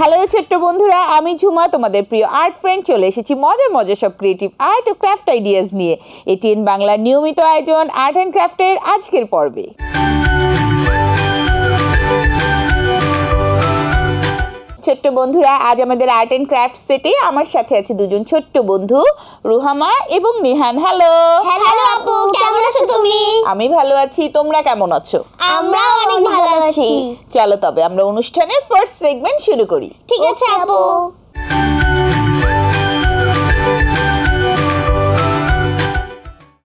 Hello ছোট্ট বন্ধুরা, আমি ঝুমা, তোমাদের প্রিয় আর্ট ফ্রেন্ড। চলে এসেছি মজার মজার সব ক্রিয়েটিভ আর্ট ও ক্রাফট আইডিয়াস নিয়ে। এটিএন বাংলার নিয়মিত আয়োজন আর্ট অ্যান্ড ক্রাফটের আজকের পর্বে। ছোট্ট বন্ধুরা, আজ আমাদের আর্ট অ্যান্ড ক্রাফট সেটে আমার সাথে আছে দুজন ছোট্ট বন্ধু, রুহামা এবং নিহান। হ্যালো। হ্যালো আপু, কেমন আছো তুমি? আমি ভালো আছি, তোমরা কেমন আছো? আমরাও অনেক ভালো আছি। চলো তবে আমরা অনুষ্ঠানের ফার্স্ট সেগমেন্ট শুরু করি। ঠিক আছে আপু।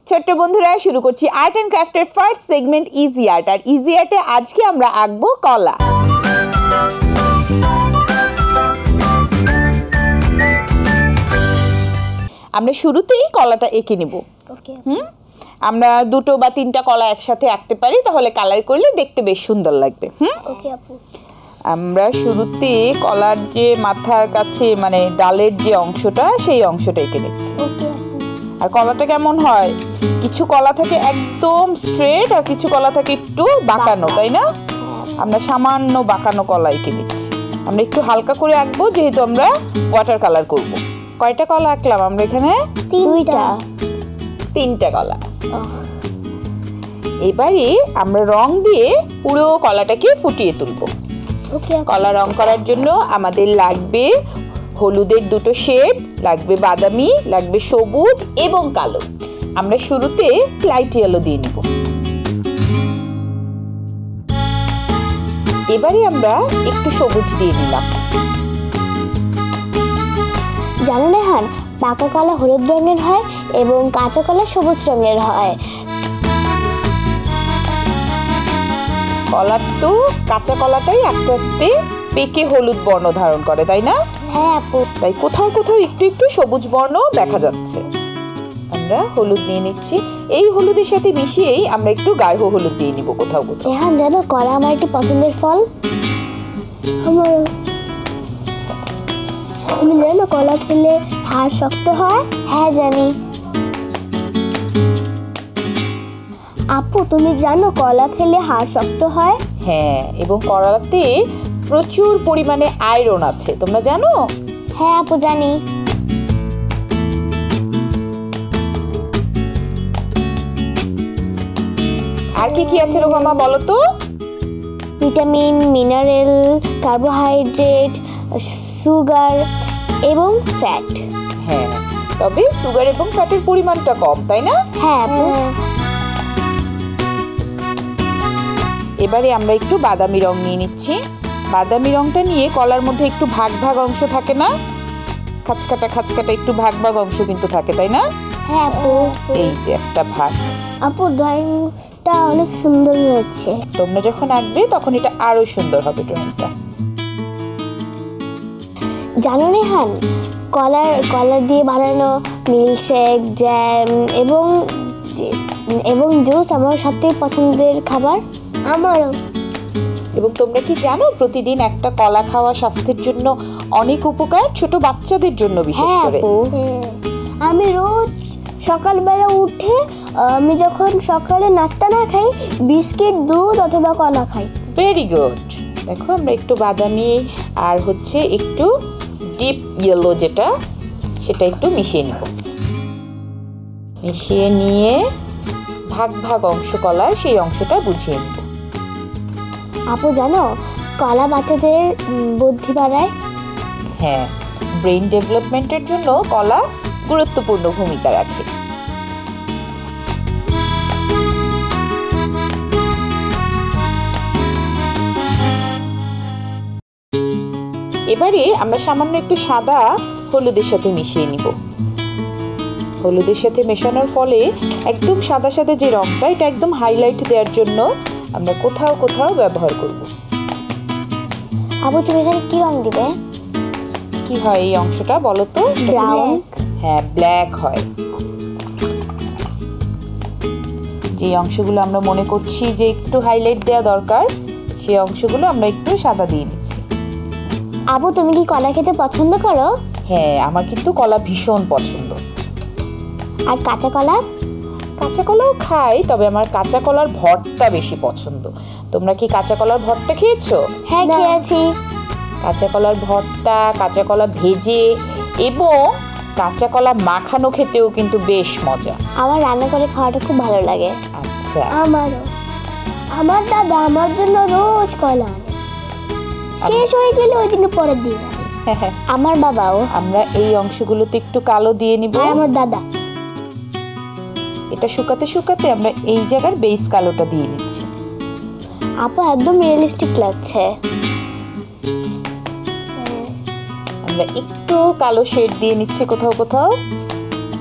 ছোট্ট বন্ধুরা, শুরু করছি আর্ট অ্যান্ড ক্রাফটের ফার্স্ট সেগমেন্ট ইজি আর্ট। আর ইজি আর্টে আজকে আমরা আঁকবো কলা। আমরা শুরুতেই কলাটা এঁকে নিব। ওকে। আমরা দুটো বা তিনটা কলা একসাথে আঁকতে পারি, তাহলে কালার করলে দেখতে বেশ সুন্দর লাগবে। ওকে আপু। আমরা শুরুতে কলার যে মাথার কাছে মানে ডালের যে অংশটা, সেই অংশটা এঁকে নিচ্ছি। ওকে আপু। আর কলাটা কেমন হয়, কিছু কলা থাকে একদম স্ট্রেট আর কিছু কলা থাকে একটু বাঁকানো, তাই না? আমরা সামান্য বাঁকানো কলা এঁকে নিচ্ছি। আমরা একটু হালকা করে আঁকবো, যেহেতু আমরা ওয়াটার কালার করব। কয়টা কলা আঁকলাম আমরা এখানে? তিনটা কলা। এবারে আমরা রং দিয়ে পুরো কলাটাকে ফুটিয়ে তুলবো। কলা রং করার জন্য আমাদের লাগবে হলুদের দুটো শেড, লাগবে বাদামি, লাগবে সবুজ এবং কালো। আমরা শুরুতে লাইট ইয়েলো দিয়ে নিব। এবারে আমরা একটু সবুজ দিয়ে নিলাম। জানো নেহান, পাকা কলা হলুদ রঙের হয় এবং কাঁচা কলা সবুজ রঙের হয়। কলার তো কাঁচা কলাটাই আস্তে আস্তে পেকে হলুদ বর্ণ ধারণ করে, তাই না? হ্যাঁ আপু। তাই কোথাও কোথাও একটু একটু সবুজ বর্ণ দেখা যাচ্ছে। আমরা হলুদ নিয়ে নিচ্ছি। এই হলুদের সাথে মিশিয়েই আমরা একটু গাঢ় হলুদ দিয়ে নিব কোথাও কোথাও। নেহান, জানো কলা আমার একটি পছন্দের ফল। আমার তুমি জানো কলা খেলে হাড় শক্ত হয়? হ্যাঁ জানি। আপু, তুমি জানো কলা খেলে হাড় শক্ত হয়? হ্যাঁ, এবং কলাতে প্রচুর পরিমাণে আয়রন আছে, তোমরা জানো? হ্যাঁ আপু, জানি। আর কি কি আছে রোহামা, বলো তো? ভিটামিন, মিনারেল, কার্বোহাইড্রেট, সুগার এবং ফ্যাট। হ্যাঁ, তবে সুগার এবং ফ্যাটের পরিমাণটা কম, তাই না? হ্যাঁ আপু। এবারে আমরা একটু বাদামি রং নিয়ে নিচ্ছি। বাদামি রংটা নিয়ে কলার মধ্যে একটু ভাগ ভাগ অংশ থাকে না, খাঁচকাটা খাঁচকাটা একটু ভাগ ভাগ অংশ কিন্তু থাকে, তাই না? হ্যাঁ আপু। এই যে একটা ভাগ। আপু, ড্রয়িংটা অনেক সুন্দর হয়েছে। তোমরা যখন আঁকবে তখন এটা আরো সুন্দর হবে ড্রয়িংটা। জানো নেহান, কলা দিয়ে বানানো মিল্কশেক, জ্যাম এবং জুস আমার সবথেকে পছন্দের খাবার। আমারও। এবং তোমরা কি জানো, প্রতিদিন একটা কলা খাওয়া স্বাস্থ্যের জন্য অনেক উপকার, ছোট বাচ্চাদের জন্য বিশেষ করে। আমি রোজ সকালবেলা উঠে আমি যখন সকালে নাস্তা না খাই, বিস্কিট, দুধ অথবা কলা খাই। Very good. দেখো, আমরা একটু বাদামি আর হচ্ছে একটু ডিপ ইয়েলো যেটা, সেটা একটু মিশিয়ে নিব। মিশিয়ে নিয়ে ভাগ ভাগ অংশ কলার, সেই অংশটা বুঝিয়ে নিব। আপু জানো, কলা বাচ্চাদের বুদ্ধি বাড়ায়। হ্যাঁ, ব্রেইন ডেভেলপমেন্টের জন্য কলা গুরুত্বপূর্ণ ভূমিকা রাখে। এবারে আমরা সামান্য একটু সাদা হলুদের সাথে মিশিয়ে নিব। হলুদের সাথে মেশানোর ফলে একদম সাদা সাদা যে রংটা, এটা একদম হাইলাইট দেওয়ার জন্য আমরা কোথাও কোথাও ব্যবহার করব। আপু, তুমি এখানে কি রং দিবে? কি হয় এই অংশটা বলো তো? ব্রাউন। হ্যাঁ, ব্ল্যাক হয়। যে অংশগুলো আমরা মনে করছি যে একটু হাইলাইট দেওয়া দরকার, সেই অংশগুলো আমরা একটু সাদা দিয়ে নিচ্ছি। আপু, তুমি কি কলা খেতে পছন্দ করো? হ্যাঁ, আমার কিন্তু কলা ভীষণ পছন্দ। আর কাঁচা কলা? কাঁচা কলাও খাই, তবে আমার কাঁচা কলার ভর্তা বেশি পছন্দ। তোমরা কি কাঁচা কলার ভর্তা খেয়েছো? হ্যাঁ, খেয়েছি। কাঁচা কলার ভর্তা, কাঁচা কলা ভেজে এবং কাঁচা কলা মাখানো খেতেও কিন্তু বেশ মজা। আমার রান্না করে খাওয়াটা খুব ভালো লাগে। আচ্ছা, আমারও। আমার দাদা আমার জন্য রোজ কলা আনে, শেষ হয়ে গেলে ওই দিন পরের দিন আমার বাবাও। আমরা এই অংশগুলোতে একটু কালো দিয়ে নিব। আর আমার দাদা। এটা শুকাতে শুকাতে আমরা এই জায়গার বেস কালোটা দিয়ে নিচ্ছি। আপু একদম রিয়েলিস্টিক লাগছে। আমরা একটু কালো শেড দিয়ে নিচ্ছি কোথাও কোথাও,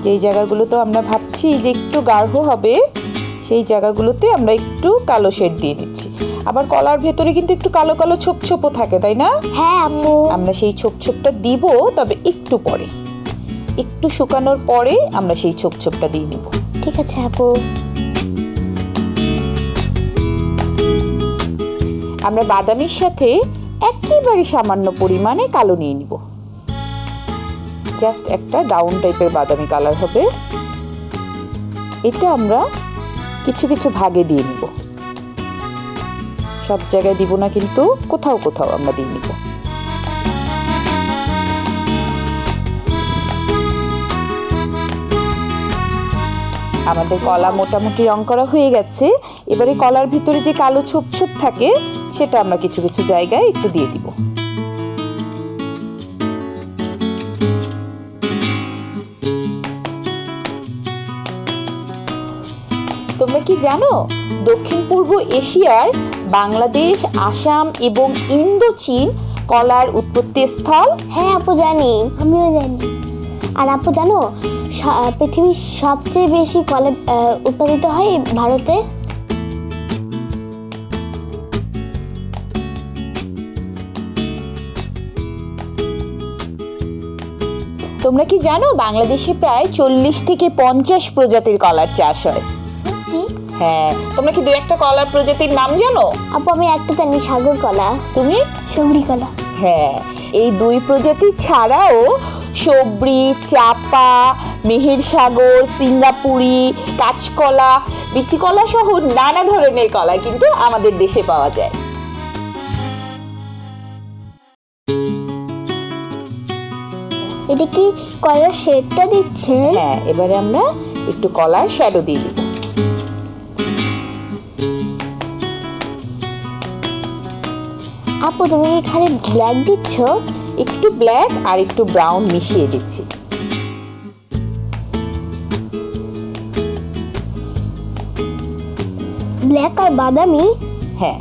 যেই জায়গাগুলোতে আমরা ভাবছি যে একটু গাঢ় হবে সেই জায়গাগুলোতে আমরা একটু কালো শেড দিয়ে নিচ্ছি। আবার কলার ভেতরে কিন্তু একটু কালো কালো ছোপ ছোপও থাকে, তাই না? হ্যাঁ আপু। আমরা সেই ছোপ ছোপটা দিব, তবে একটু পরে, একটু শুকানোর পরে আমরা সেই ছোপ ছোপটা দিয়ে নিব। ঠিক আছে আপু। আমরা বাদামির সাথে একেবারে সামান্য পরিমাণে কালো নিয়ে নিব, জাস্ট একটা ডাউন টাইপের বাদামি কালার হবে। এটা আমরা কিছু কিছু ভাগে দিয়ে নিব, সব জায়গায় দিব না কিন্তু কোথাও কোথাও আমরা দিয়ে নিব। আমাদের কলা মোটামুটি রং করা হয়ে গেছে। এবারে কলার ভিতরে যে কালো ছোপ ছোপ থাকে সেটা আমরা কিছু কিছু জায়গায় একটু দিয়ে দিব। তোমরা কি জানো দক্ষিণ পূর্ব এশিয়ার বাংলাদেশ, আসাম এবং ইন্দোচীন কলার উৎপত্তি স্থল? হ্যাঁ আপু জানি, আমিও জানি। আর আপু জানো পৃথিবীর সবচেয়ে বেশি কলা উৎপাদিত হয় ভারতে? তোমরা কি জানো বাংলাদেশে প্রায় 40 থেকে 50 প্রজাতির কলার চাষ হয়? হ্যাঁ, তোমরা কি দুই একটা কলার প্রজাতির নাম জানো? আপু আমি একটা জানি, সাগর কলা। তুমি? সবরি কলা। হ্যাঁ, এই দুই প্রজাতি ছাড়াও সবরি, চাপা, মেহের সাগর, সিঙ্গাপুরি, কাঁচকলা, বিচি কলা সহ নানা ধরনের কলা কিন্তু আমাদের দেশে পাওয়া যায়। এটা কি কলার শেডটা দিচ্ছে? হ্যাঁ, এবারে আমরা একটু কলার শ্যাডো দিয়ে দিব। আপু তুমি এখানে ব্ল্যাক দিচ্ছ? একটু ব্ল্যাক আর একটু ব্রাউন মিশিয়ে দিচ্ছি। ব্ল্যাক আর বাদামি? হ্যাঁ,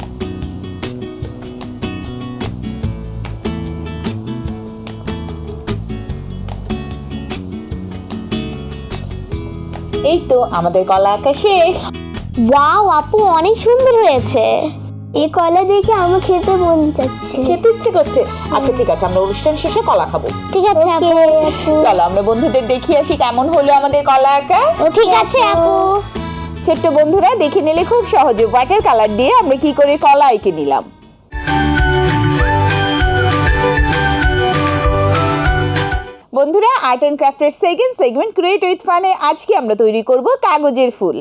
এই তো আমাদের কলা আঁকা শেষ। ওয়াও আপু অনেক সুন্দর হয়েছে। এই কলা দেখে আমার খেতে মন চাচ্ছে। খেতে ইচ্ছে করছে? আচ্ছা ঠিক আছে, আমরা অনুষ্ঠান শেষে কলা খাবো। ঠিক আছে আপু। চলো আমরা বন্ধুদের দেখিয়ে আসি কেমন হলো আমাদের কলা আঁকা। ও ঠিক আছে আপু। ছোট্ট বন্ধুরা দেখে নিলে খুব সহজে ওয়াটার কালার দিয়ে আমরা কি করে কলা এঁকে নিলাম। বন্ধুরা, আর্ট অ্যান্ড ক্রাফটের সেকেন্ড সেগমেন্ট ক্রিয়েট উইথ ফানে আজকে আমরা তৈরি করব কাগজের ফুল।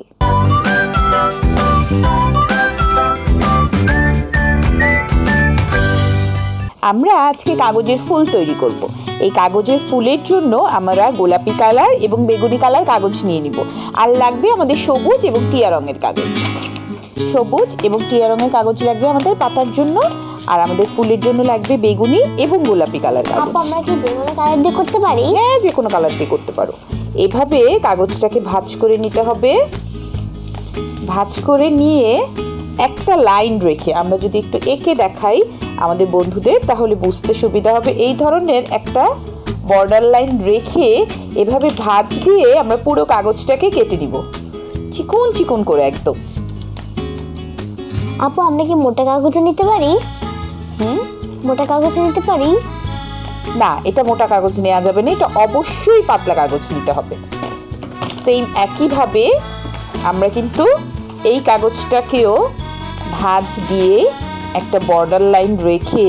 আমরা আজকে কাগজের ফুল তৈরি করব। এই কাগজের ফুলের জন্য আমরা গোলাপি কালার এবং বেগুনি কালার কাগজ নিয়ে নিব। আর লাগবে আমাদের সবুজ এবং টিয়া রঙের কাগজ। সবুজ এবং টিয়া রঙের কাগজ লাগবে আমাদের পাতার জন্য, আর আমাদের ফুলের জন্য লাগবে বেগুনি এবং গোলাপি কালার কাগজ। আপু আমরা কি বেগুনি কালার দিয়ে করতে পারি? হ্যাঁ, যে কোনো কালার দিয়ে করতে পারো। এভাবে কাগজটাকে ভাঁজ করে নিতে হবে। ভাঁজ করে নিয়ে একটা লাইন রেখে আমরা যদি একটু এঁকে দেখাই আমাদের বন্ধুদের, তাহলে বুঝতে সুবিধা হবে। এই ধরনের একটা বর্ডার লাইন রেখে এভাবে ভাঁজ দিয়ে আমরা পুরো কাগজটাকে কেটে নিব, চিকন চিকন করে একদম। আপু আমরা কি মোটা কাগজে নিতে পারি? মোটা কাগজে নিতে পারি? না, এটা মোটা কাগজ নেওয়া যাবে না, এটা অবশ্যই পাতলা কাগজ নিতে হবে। সেম একইভাবে আমরা কিন্তু এই কাগজটাকেও ভাঁজ দিয়ে একটা বর্ডার লাইন রেখে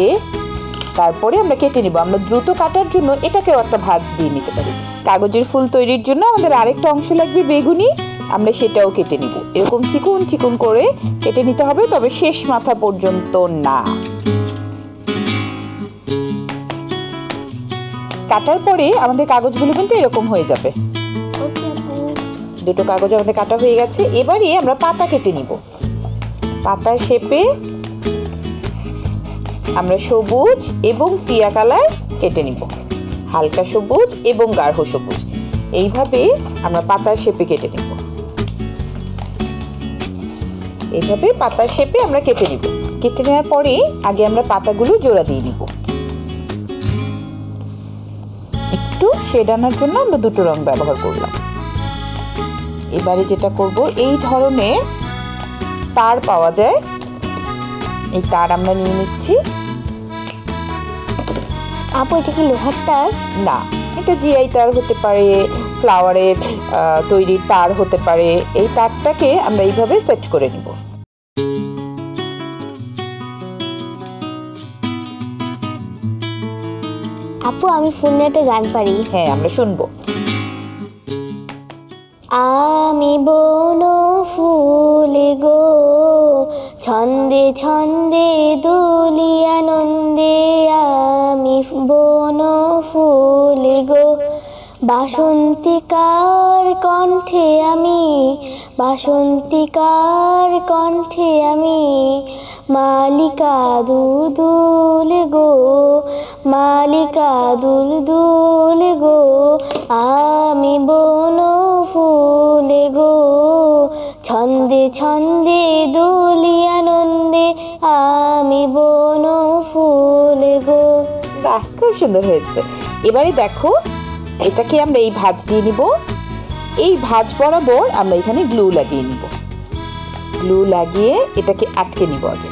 তারপরে আমরা কেটে নিব। আমরা দ্রুত কাটার জন্য এটাকেও একটা ভাঁজ দিয়ে নিতে পারি। কাগজের ফুল তৈরির জন্য আমাদের আরেকটা অংশ লাগবে বেগুনি, আমরা সেটাও কেটে নিব। এরকম চিকন চিকন করে কেটে নিতে হবে, তবে শেষ মাথা পর্যন্ত না। কাটার পরে আমাদের কাগজগুলো কিন্তু এরকম হয়ে যাবে। ওকে আপু। দুটো কাগজ আমাদের কাটা হয়ে গেছে। এবারে আমরা পাতা কেটে নিব। পাতার শেপে আমরা সবুজ এবং টিয়া কালার কেটে নিব, হালকা সবুজ এবং গাঢ় সবুজ, এইভাবে আমরা পাতার শেপে কেটে নিব। এইভাবে পাতার শেপে আমরা কেটে নিব। কেটে নেওয়ার পরে আগে আমরা পাতাগুলো জোড়া দিয়ে নিব। একটু শেড আনার জন্য আমরা দুটো রং ব্যবহার করলাম। এবারে যেটা করব, এই ধরনের তার পাওয়া যায়, এই তার আমরা নিয়ে নিচ্ছি। আপু এটা কি লোহার তার? না, এটা জিআই তার হতে পারে, ফ্লাওয়ারের তৈরি তার হতে পারে। এই তারটাকে আমরা এইভাবে সেট করে নিব। আপু আমি ফোনে একটা গান পারি। হ্যাঁ, আমরা শুনবো। আমি বন ফুল গো, ছন্দে ছন্দে দুলি আনন্দে, আমি বন ফুল গো, বাসন্তিকার কণ্ঠে আমি, বাসন্তিকার কণ্ঠে আমি, মালিকা দুলদুল গো, মালিকা দুলদুল গো, আমি বন ফুল গো, ছন্দে ছন্দে দুলি আনন্দে, আমি বন ফুল গো। বাহ, খুব সুন্দর হয়েছে। এবারে দেখো, এটাকে আমরা এই ভাঁজ দিয়ে নিব। এই ভাঁজ বরাবর আমরা এখানে গ্লু লাগিয়ে নিব। গ্লু লাগিয়ে এটাকে আটকে নিব আগে।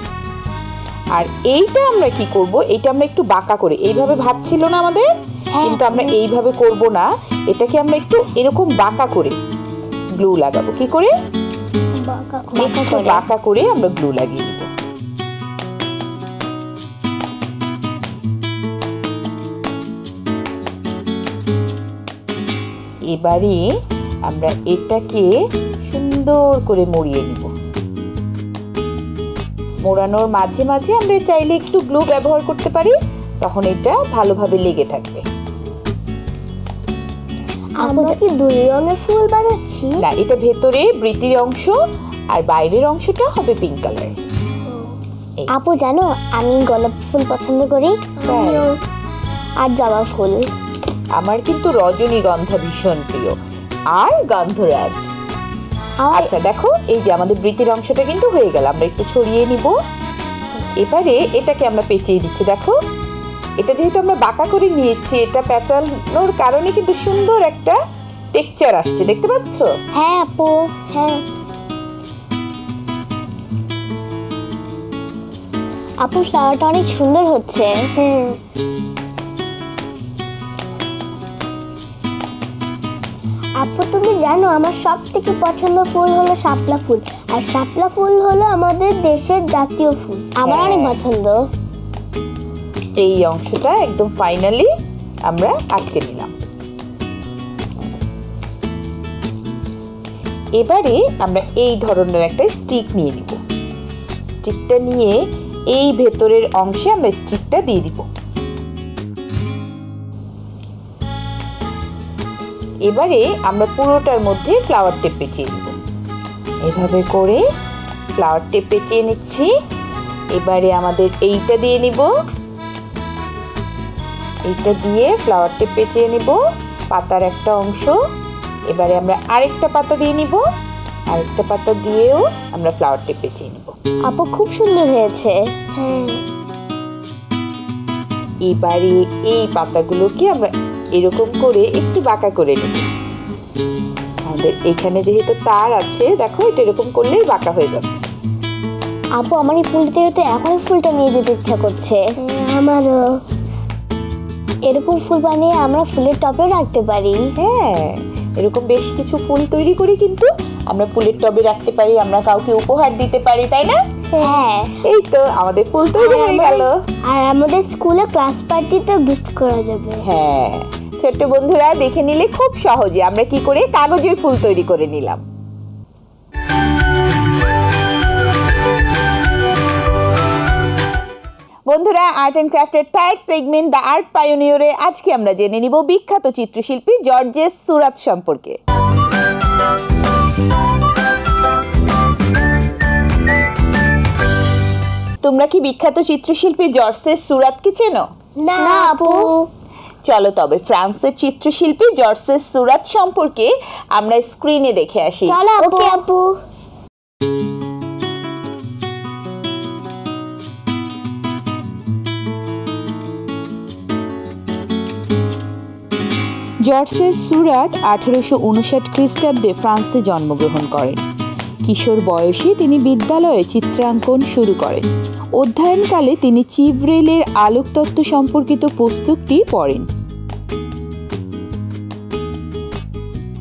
আর এইটা আমরা কি করব, এইটা আমরা একটু বাঁকা করে, এইভাবে ভাঁজ ছিল না আমাদের, কিন্তু আমরা এইভাবে করব না, এটাকে আমরা একটু এরকম বাঁকা করে গ্লু লাগাবো। কি করে? একটু বাঁকা করে আমরা গ্লু লাগিয়ে নিব। এবারে আমরা এটাকে সুন্দর করে মুড়িয়ে নিব। মোড়ানোর মাঝে মাঝে আমরা চাইলে একটু গ্লু ব্যবহার করতে পারি, তখন এটা ভালোভাবে লেগে থাকবে। আমরা কি দুই রঙের ফুল বানাচ্ছি? না, এটা ভেতরে বৃতির অংশ আর বাইরের অংশটা হবে পিঙ্ক কালার। আপু জানো আমি গোলাপ ফুল পছন্দ করি, আর জবা ফুল। আমার কিন্তু রজনীগন্ধা ভীষণ প্রিয়, আর গন্ধরাজ। আচ্ছা দেখো, এই যে আমাদের বৃতির অংশটা কিন্তু হয়ে গেল, আমরা একটু ছড়িয়ে নিব। এবারে এটাকে আমরা পেঁচিয়ে দিচ্ছি। দেখো, এটা যেহেতু আমরা বাঁকা করে নিয়েছি, এটা পেঁচানোর কারণে কিন্তু সুন্দর একটা টেক্সচার আসছে, দেখতে পাচ্ছ? হ্যাঁ আপু, হ্যাঁ আপু, ফ্লাওয়ারটা অনেক সুন্দর হচ্ছে। হ্যাঁ আপু, তুমি জানো আমার সব থেকে পছন্দ ফুল হলো শাপলা ফুল, আর শাপলা ফুল হলো আমাদের দেশের জাতীয় ফুল। আমার অনেক পছন্দ। এই অংশটা একদম ফাইনালি আমরা আটকে নিলাম। এবারে আমরা এই ধরনের একটা স্টিক নিয়ে নিব। স্টিকটা নিয়ে এই ভেতরের অংশে আমরা স্টিকটা দিয়ে দিব। এবারে আমরা পুরোটার মধ্যে ফ্লাওয়ার টেপ পেঁচিয়ে নিব। এভাবে করে ফ্লাওয়ার টেপ পেঁচিয়ে নিচ্ছি। এবারে আমাদের এইটা দিয়ে নিব, এইটা দিয়ে ফ্লাওয়ার টেপ পেঁচিয়ে নিব, পাতার একটা অংশ। এবারে আমরা আরেকটা পাতা দিয়ে নিব, আরেকটা পাতা দিয়েও আমরা ফ্লাওয়ার টেপ পেঁচিয়ে নিব। আপু খুব সুন্দর হয়েছে। হ্যাঁ, এবারে এই পাতাগুলোকে আমরা এরকম করে একটু বাঁকা করে নেব। আমাদের এখানে যেহেতু তার আছে, দেখো এটা এরকম করলেই বাঁকা হয়ে যাচ্ছে। আপু আমার এই ফুলটা তো এখনই ফুলটা নিয়ে যেতে ইচ্ছা করছে। আমারও। এরকম ফুল বানিয়ে আমরা ফুলের টবেও রাখতে পারি। হ্যাঁ, এরকম বেশ কিছু ফুল তৈরি করে কিন্তু আমরা ফুলের টবে রাখতে পারি, আমরা কাউকে উপহার দিতে পারি, তাই না? হ্যাঁ, এই তো আমাদের ফুল তৈরি হয়ে গেল। আর আমাদের স্কুলে ক্লাস পার্টিতে গিফট করা যাবে। হ্যাঁ, ছোট্ট বন্ধুরা দেখে নিলে খুব সহজে আমরা কি করে কাগজের ফুল তৈরি করে নিলাম। বন্ধুরা, আর্ট অ্যান্ড ক্রাফটের থার্ড সেগমেন্ট দ্য আর্ট পায়োনিয়রে আজকে আমরা জেনে নিব বিখ্যাত চিত্রশিল্পী জর্জেস সুরাত সম্পর্কে। তোমরা কি বিখ্যাত চিত্রশিল্পী জর্জেস সুরাতকে চেনো? না আপু। চলো তবে ফ্রান্সের চিত্রশিল্পী জর্জেস সুরাত সম্পর্কে আমরা স্ক্রিনে দেখে আসি। চলো ওকে আপু। জর্জেস সুরাত 1859 খ্রিস্টাব্দে ফ্রান্সে জন্মগ্রহণ করেন। কিশোর বয়সে তিনি বিদ্যালয়ে চিত্রাঙ্কন শুরু করেন। অধ্যয়নকালে তিনি চিভরেলের আলোকতত্ত্ব সম্পর্কিত পুস্তকটি পড়েন।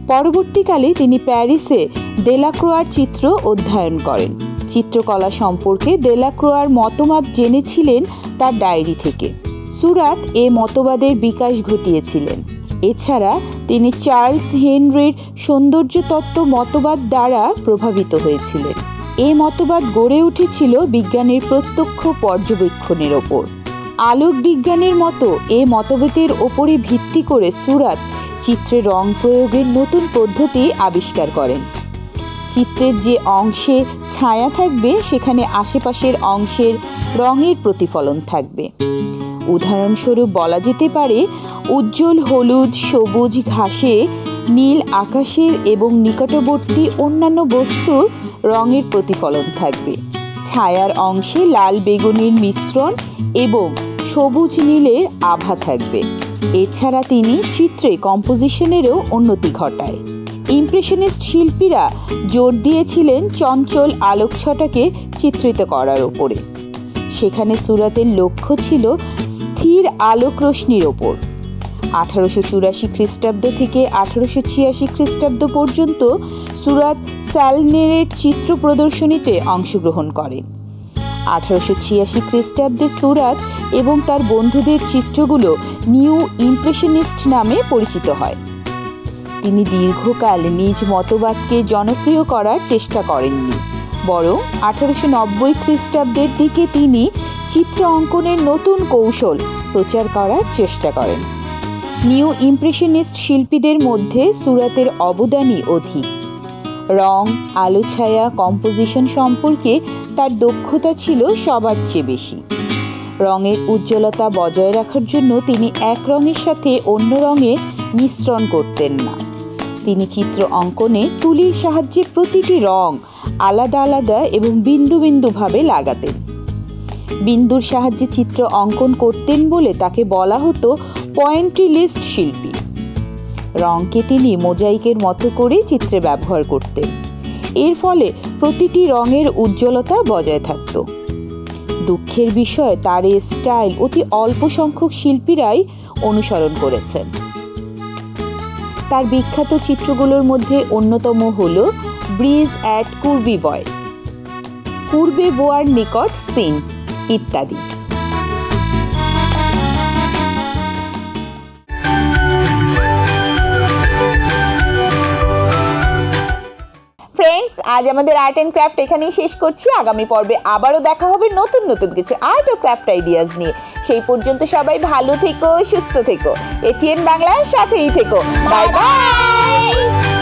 পরবর্তীকালে তিনি প্যারিসে দেলাক্রোয়ার চিত্র অধ্যয়ন করেন। চিত্রকলা সম্পর্কে দেলাক্রোয়ার মতবাদ জেনেছিলেন তার ডায়েরি থেকে। সুরাত এ মতবাদের বিকাশ ঘটিয়েছিলেন। এছাড়া তিনি চার্লস হেনরির সৌন্দর্য তত্ত্ব মতবাদ দ্বারা প্রভাবিত হয়েছিলেন। এই মতবাদ গড়ে উঠেছিল বিজ্ঞানের প্রত্যক্ষ পর্যবেক্ষণের ওপর। আলোক বিজ্ঞানের মতো এ মতবাদের ওপরে ভিত্তি করে সুরাত চিত্রে রং প্রয়োগের নতুন পদ্ধতি আবিষ্কার করেন। চিত্রের যে অংশে ছায়া থাকবে সেখানে আশেপাশের অংশের রঙের প্রতিফলন থাকবে। উদাহরণস্বরূপ বলা যেতে পারে, উজ্জ্বল হলুদ, সবুজ ঘাসে, নীল আকাশের এবং নিকটবর্তী অন্যান্য বস্তুর রঙের প্রতিফলন থাকবে। ছায়ার অংশে লাল বেগুনির মিশ্রণ এবং সবুজ নীলের আভা থাকবে। এছাড়া তিনি চিত্রে কম্পোজিশনেরও উন্নতি ঘটায়। ইমপ্রেশনিস্ট শিল্পীরা জোর দিয়েছিলেন চঞ্চল আলোকছটাকে চিত্রিত করার ওপরে। সেখানে সুরাতের লক্ষ্য ছিল স্থির আলোক রশ্মির ওপর। 1884 খ্রিস্টাব্দ থেকে 1886 খ্রিস্টাব্দ পর্যন্ত সুরাত স্যালনেরের চিত্র প্রদর্শনীতে অংশগ্রহণ করেন। 1886 খ্রিস্টাব্দে সুরাত এবং তার বন্ধুদের চিত্রগুলো নিউ ইমপ্রেশনিস্ট নামে পরিচিত হয়। তিনি দীর্ঘকাল নিজ মতবাদকে জনপ্রিয় করার চেষ্টা করেননি, বরং 1890 খ্রিস্টাব্দের দিকে তিনি চিত্র অঙ্কনের নতুন কৌশল প্রচার করার চেষ্টা করেন। নিউ ইমপ্রেশনিস্ট শিল্পীদের মধ্যে সুরাতের অবদানই অধিক। রং, আলো ছায়া, কম্পোজিশন সম্পর্কে তার দক্ষতা ছিল সবার চেয়ে বেশি। রঙের উজ্জ্বলতা বজায় রাখার জন্য তিনি এক রঙের সাথে অন্য রঙের মিশ্রণ করতেন না। তিনি চিত্র অঙ্কনে তুলির সাহায্যে প্রতিটি রং আলাদা আলাদা এবং বিন্দু বিন্দুভাবে লাগাতেন। বিন্দুর সাহায্যে চিত্র অঙ্কন করতেন বলে তাকে বলা হতো পয়েন্টিলিস্ট শিল্পী। রঙকে তিনি মোজাইকের মতো করে চিত্রে ব্যবহার করতেন। এর ফলে প্রতিটি রঙের উজ্জ্বলতা বজায় থাকত। দুঃখের বিষয়, তার এই স্টাইল অতি অল্প সংখ্যক শিল্পীরাই অনুসরণ করেছেন। তার বিখ্যাত চিত্রগুলোর মধ্যে অন্যতম হল ব্রিজ অ্যাট কুর্বেবয়, কুর্বেবোয়ার নিকট সিন ইত্যাদি। ফ্রেন্ডস, আজ আমাদের আর্ট অ্যান্ড ক্রাফট এখানেই শেষ করছি। আগামী পর্বে আবারও দেখা হবে নতুন নতুন কিছু আর্ট ও ক্রাফট আইডিয়াজ নিয়ে। সেই পর্যন্ত সবাই ভালো থেকো, সুস্থ থেকো। এটিএন বাংলার সাথেই থেকো। Bye bye.